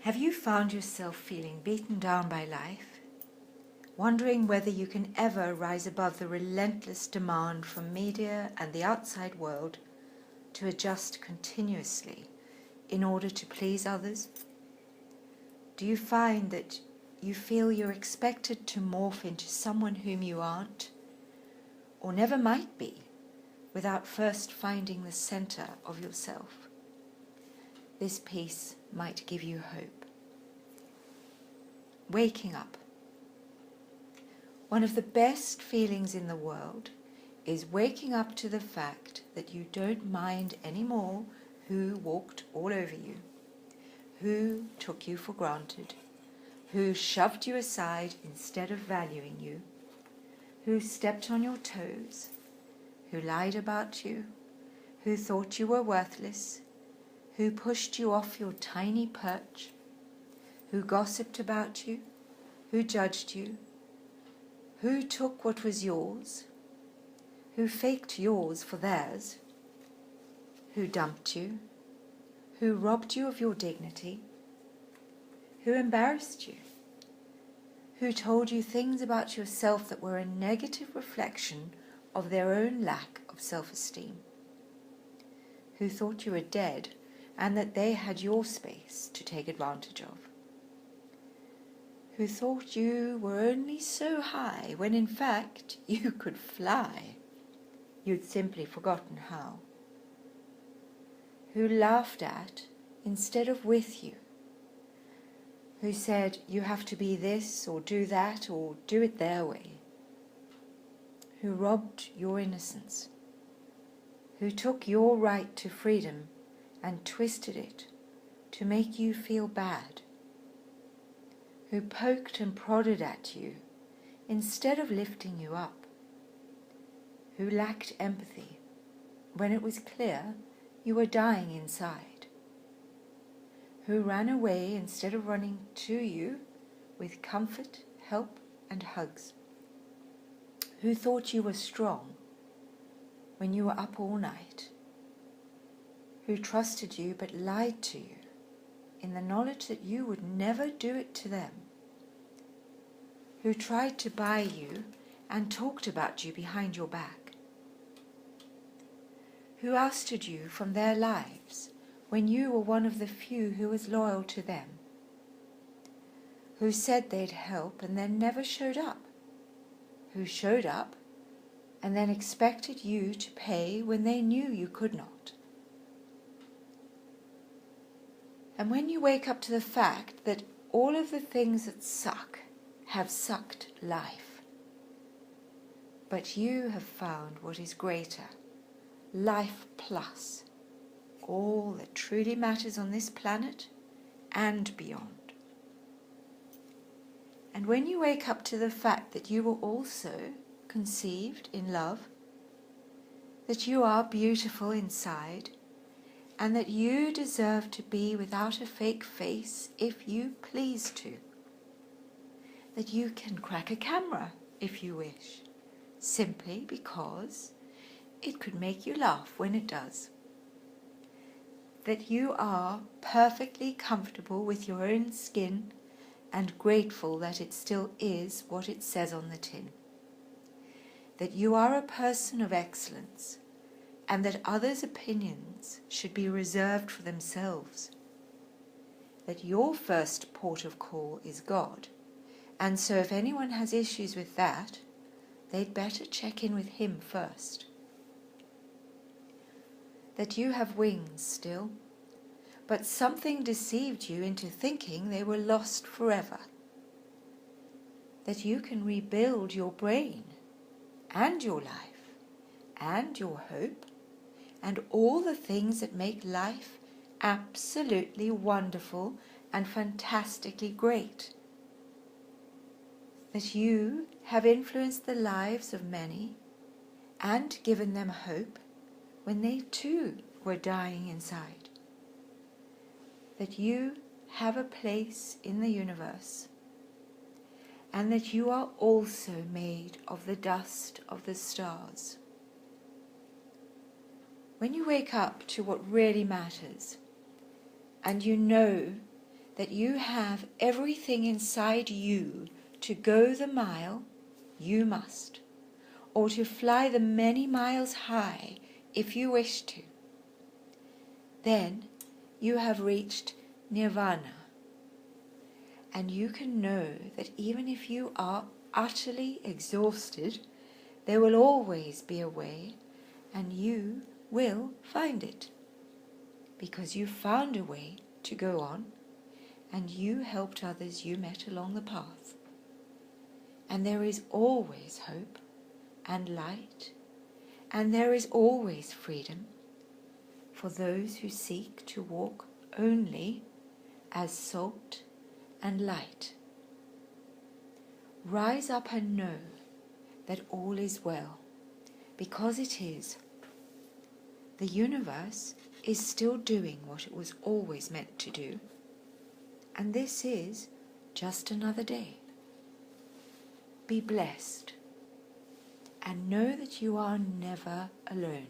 Have you found yourself feeling beaten down by life, wondering whether you can ever rise above the relentless demand from media and the outside world to adjust continuously in order to please others? Do you find that you feel you're expected to morph into someone whom you aren't, or never might be, without first finding the center of yourself? This piece might give you hope. Waking up. One of the best feelings in the world is waking up to the fact that you don't mind anymore who walked all over you, who took you for granted, who shoved you aside instead of valuing you, who stepped on your toes, who lied about you, who thought you were worthless, who pushed you off your tiny perch, who gossiped about you, who judged you, who took what was yours, who faked yours for theirs, who dumped you, who robbed you of your dignity, who embarrassed you, who told you things about yourself that were a negative reflection of their own lack of self-esteem, who thought you were dead and that they had your space to take advantage of, who thought you were only so high when in fact you could fly. You'd simply forgotten how. Who laughed at instead of with you, who said you have to be this or do that or do it their way, who robbed your innocence, who took your right to freedom and twisted it to make you feel bad, who poked and prodded at you instead of lifting you up, who lacked empathy when it was clear you were dying inside, who ran away instead of running to you with comfort, help and hugs, who thought you were strong when you were up all night, who trusted you but lied to you in the knowledge that you would never do it to them, who tried to buy you and talked about you behind your back, who ousted you from their lives when you were one of the few who was loyal to them, who said they'd help and then never showed up, who showed up and then expected you to pay when they knew you could not. And when you wake up to the fact that all of the things that suck have sucked life, but you have found what is greater, life plus, all that truly matters on this planet and beyond. And when you wake up to the fact that you were also conceived in love, that you are beautiful inside, and that you deserve to be without a fake face if you please to, that you can crack a camera if you wish, simply because it could make you laugh when it does, that you are perfectly comfortable with your own skin and grateful that it still is what it says on the tin, that you are a person of excellence and that others' opinions should be reserved for themselves, that your first port of call is God, and so if anyone has issues with that, they'd better check in with him first, that you have wings still, but something deceived you into thinking they were lost forever, that you can rebuild your brain and your life and your hope and all the things that make life absolutely wonderful and fantastically great, that you have influenced the lives of many and given them hope when they too were dying inside, that you have a place in the universe, and that you are also made of the dust of the stars. When you wake up to what really matters, and you know that you have everything inside you to go the mile, you must, or to fly the many miles high if you wish to, then you have reached nirvana. And you can know that even if you are utterly exhausted, there will always be a way, and you will find it. Because you found a way to go on, and you helped others you met along the path. And there is always hope and light, and there is always freedom for those who seek to walk only as salt and light. Rise up and know that all is well, because it is. The universe is still doing what it was always meant to do, and this is just another day. Be blessed, and know that you are never alone.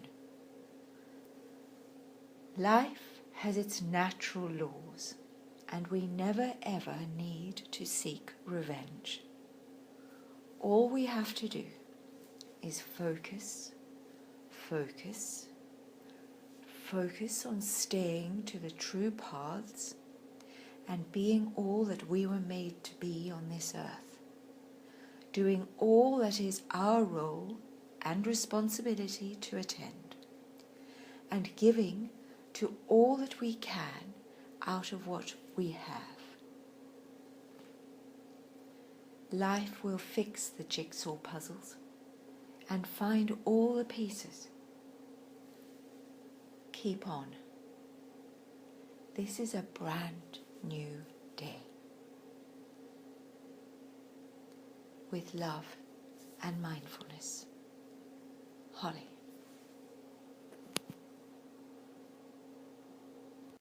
Life has its natural laws, and we never ever need to seek revenge. All we have to do is focus on staying to the true paths and being all that we were made to be on this earth, doing all that is our role and responsibility to attend, and giving to all that we can out of what we have. Life will fix the jigsaw puzzles and find all the pieces. Keep on. This is a brand new day. With love and mindfulness. Holly.